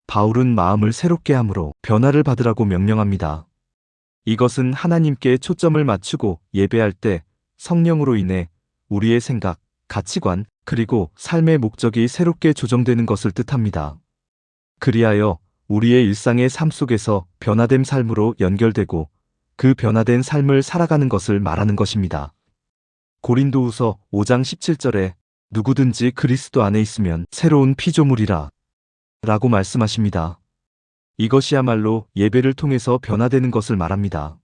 바울은 마음을 새롭게 함으로 변화를 받으라고 명령합니다. 이것은 하나님께 초점을 맞추고 예배할 때 성령으로 인해 우리의 생각, 가치관, 그리고 삶의 목적이 새롭게 조정되는 것을 뜻합니다. 그리하여 우리의 일상의 삶 속에서 변화된 삶으로 연결되고 그 변화된 삶을 살아가는 것을 말하는 것입니다. 고린도후서 5장 17절에 누구든지 그리스도 안에 있으면 새로운 피조물이라 라고 말씀하십니다. 이것이야말로 예배를 통해서 변화되는 것을 말합니다.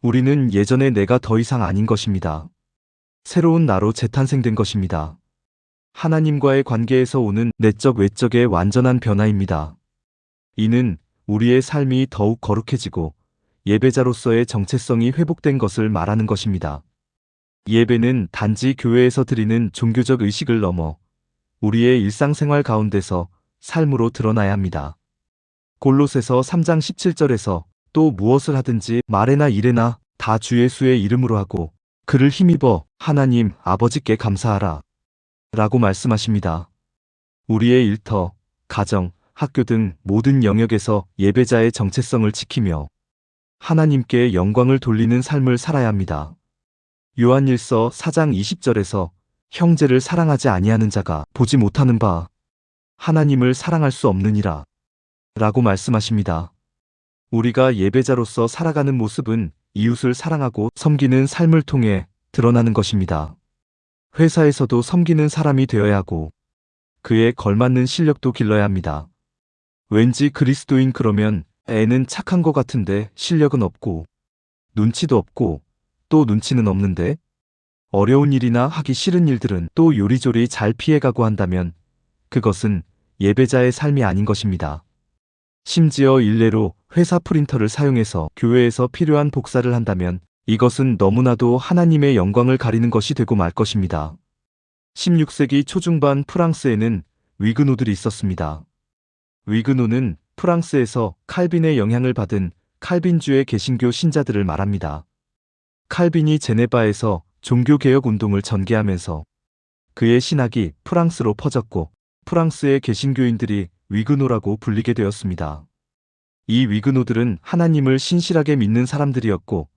우리는 예전의 내가 더 이상 아닌 것입니다. 새로운 나로 재탄생된 것입니다. 하나님과의 관계에서 오는 내적 외적의 완전한 변화입니다. 이는 우리의 삶이 더욱 거룩해지고 예배자로서의 정체성이 회복된 것을 말하는 것입니다. 예배는 단지 교회에서 드리는 종교적 의식을 넘어 우리의 일상생활 가운데서 삶으로 드러나야 합니다. 골로새서 3장 17절에서 또 무엇을 하든지 말에나 일에나 다 주 예수의 이름으로 하고 그를 힘입어 하나님 아버지께 감사하라 라고 말씀하십니다. 우리의 일터, 가정, 학교 등 모든 영역에서 예배자의 정체성을 지키며 하나님께 영광을 돌리는 삶을 살아야 합니다. 요한일서 4장 20절에서 형제를 사랑하지 아니하는 자가 보지 못하는 바 하나님을 사랑할 수 없느니라 라고 말씀하십니다. 우리가 예배자로서 살아가는 모습은 이웃을 사랑하고 섬기는 삶을 통해 드러나는 것입니다. 회사에서도 섬기는 사람이 되어야 하고 그에 걸맞는 실력도 길러야 합니다. 왠지 그리스도인 그러면 애는 착한 것 같은데 실력은 없고 눈치도 없고 또 눈치는 없는데 어려운 일이나 하기 싫은 일들은 또 요리조리 잘 피해가고 한다면 그것은 예배자의 삶이 아닌 것입니다. 심지어 일례로 회사 프린터를 사용해서 교회에서 필요한 복사를 한다면 이것은 너무나도 하나님의 영광을 가리는 것이 되고 말 것입니다. 16세기 초중반 프랑스에는 위그노들이 있었습니다. 위그노는 프랑스에서 칼빈의 영향을 받은 칼빈주의 개신교 신자들을 말합니다. 칼빈이 제네바에서 종교개혁 운동을 전개하면서 그의 신학이 프랑스로 퍼졌고 프랑스의 개신교인들이 위그노라고 불리게 되었습니다. 이 위그노들은 하나님을 신실하게 믿는 사람들이었고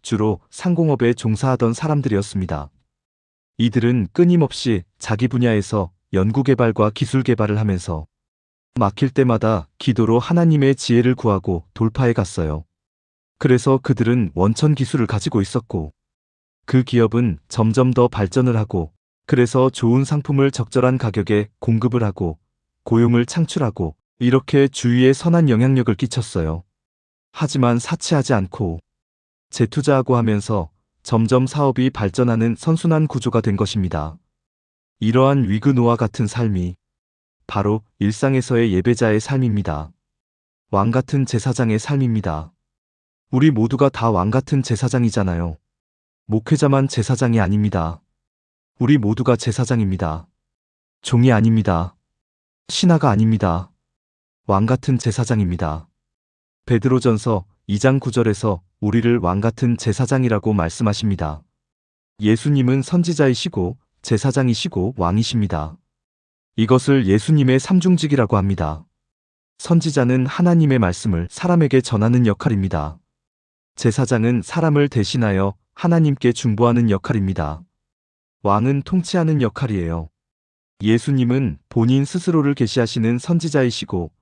주로 상공업에 종사하던 사람들이었습니다. 이들은 끊임없이 자기 분야에서 연구개발과 기술개발을 하면서 막힐 때마다 기도로 하나님의 지혜를 구하고 돌파해 갔어요. 그래서 그들은 원천 기술을 가지고 있었고 그 기업은 점점 더 발전을 하고 그래서 좋은 상품을 적절한 가격에 공급을 하고 고용을 창출하고 이렇게 주위에 선한 영향력을 끼쳤어요. 하지만 사치하지 않고 재투자하고 하면서 점점 사업이 발전하는 선순환 구조가 된 것입니다. 이러한 위그노와 같은 삶이 바로 일상에서의 예배자의 삶입니다. 왕같은 제사장의 삶입니다. 우리 모두가 다 왕같은 제사장이잖아요. 목회자만 제사장이 아닙니다. 우리 모두가 제사장입니다. 종이 아닙니다. 신하가 아닙니다. 왕같은 제사장입니다. 베드로전서 2장 9절에서 우리를 왕같은 제사장이라고 말씀하십니다. 예수님은 선지자이시고 제사장이시고 왕이십니다. 이것을 예수님의 삼중직이라고 합니다. 선지자는 하나님의 말씀을 사람에게 전하는 역할입니다. 제사장은 사람을 대신하여 하나님께 중보하는 역할입니다. 왕은 통치하는 역할이에요. 예수님은 본인 스스로를 계시하시는 선지자이시고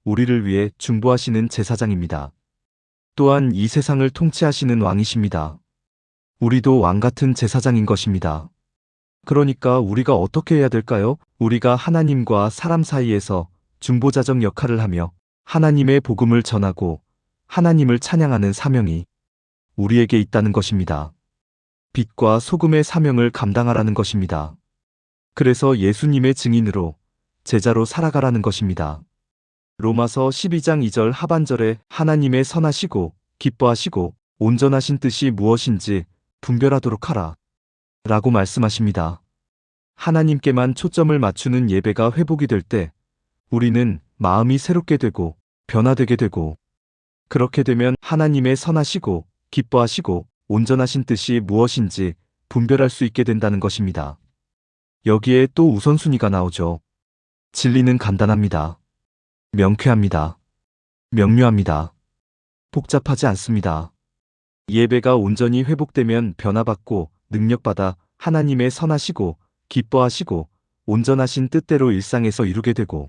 우리를 위해 중보하시는 제사장입니다. 또한 이 세상을 통치하시는 왕이십니다. 우리도 왕같은 제사장인 것입니다. 그러니까 우리가 어떻게 해야 될까요? 우리가 하나님과 사람 사이에서 중보자적 역할을 하며 하나님의 복음을 전하고 하나님을 찬양하는 사명이 우리에게 있다는 것입니다. 빛과 소금의 사명을 감당하라는 것입니다. 그래서 예수님의 증인으로 제자로 살아가라는 것입니다. 로마서 12장 2절 하반절에 하나님의 선하시고 기뻐하시고 온전하신 뜻이 무엇인지 분별하도록 하라 라고 말씀하십니다. 하나님께만 초점을 맞추는 예배가 회복이 될 때 우리는 마음이 새롭게 되고 변화되게 되고 그렇게 되면 하나님의 선하시고 기뻐하시고 온전하신 뜻이 무엇인지 분별할 수 있게 된다는 것입니다. 여기에 또 우선순위가 나오죠. 진리는 간단합니다. 명쾌합니다. 명료합니다. 복잡하지 않습니다. 예배가 온전히 회복되면 변화받고 능력받아 하나님의 선하시고 기뻐하시고 온전하신 뜻대로 일상에서 이루게 되고,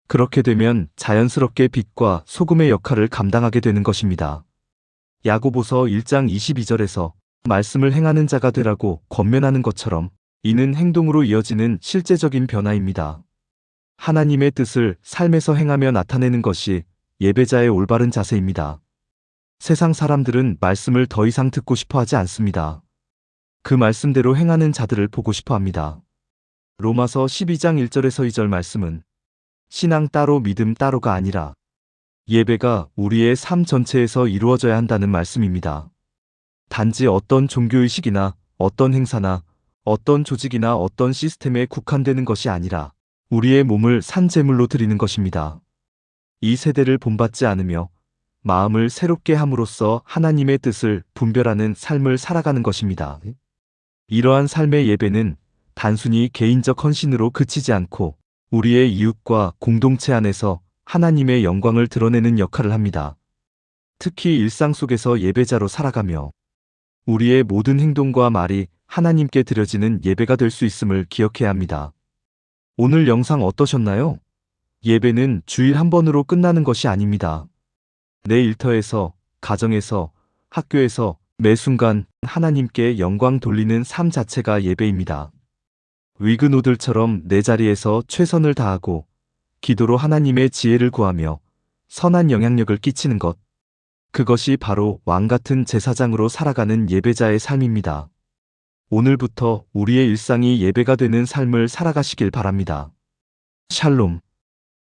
그렇게 되면 자연스럽게 빛과 소금의 역할을 감당하게 되는 것입니다. 야고보서 1장 22절에서 말씀을 행하는 자가 되라고 권면하는 것처럼 이는 행동으로 이어지는 실제적인 변화입니다. 하나님의 뜻을 삶에서 행하며 나타내는 것이 예배자의 올바른 자세입니다. 세상 사람들은 말씀을 더 이상 듣고 싶어 하지 않습니다. 그 말씀대로 행하는 자들을 보고 싶어 합니다. 로마서 12장 1절에서 2절 말씀은 신앙 따로 믿음 따로가 아니라 예배가 우리의 삶 전체에서 이루어져야 한다는 말씀입니다. 단지 어떤 종교의식이나 어떤 행사나 어떤 조직이나 어떤 시스템에 국한되는 것이 아니라 우리의 몸을 산제물로 드리는 것입니다. 이 세대를 본받지 않으며 마음을 새롭게 함으로써 하나님의 뜻을 분별하는 삶을 살아가는 것입니다. 이러한 삶의 예배는 단순히 개인적 헌신으로 그치지 않고 우리의 이웃과 공동체 안에서 하나님의 영광을 드러내는 역할을 합니다. 특히 일상 속에서 예배자로 살아가며 우리의 모든 행동과 말이 하나님께 드려지는 예배가 될 수 있음을 기억해야 합니다. 오늘 영상 어떠셨나요? 예배는 주일 한 번으로 끝나는 것이 아닙니다. 내 일터에서, 가정에서, 학교에서 매 순간 하나님께 영광 돌리는 삶 자체가 예배입니다. 위그노들처럼 내 자리에서 최선을 다하고 기도로 하나님의 지혜를 구하며 선한 영향력을 끼치는 것, 그것이 바로 왕같은 제사장으로 살아가는 예배자의 삶입니다. 오늘부터 우리의 일상이 예배가 되는 삶을 살아가시길 바랍니다. 샬롬.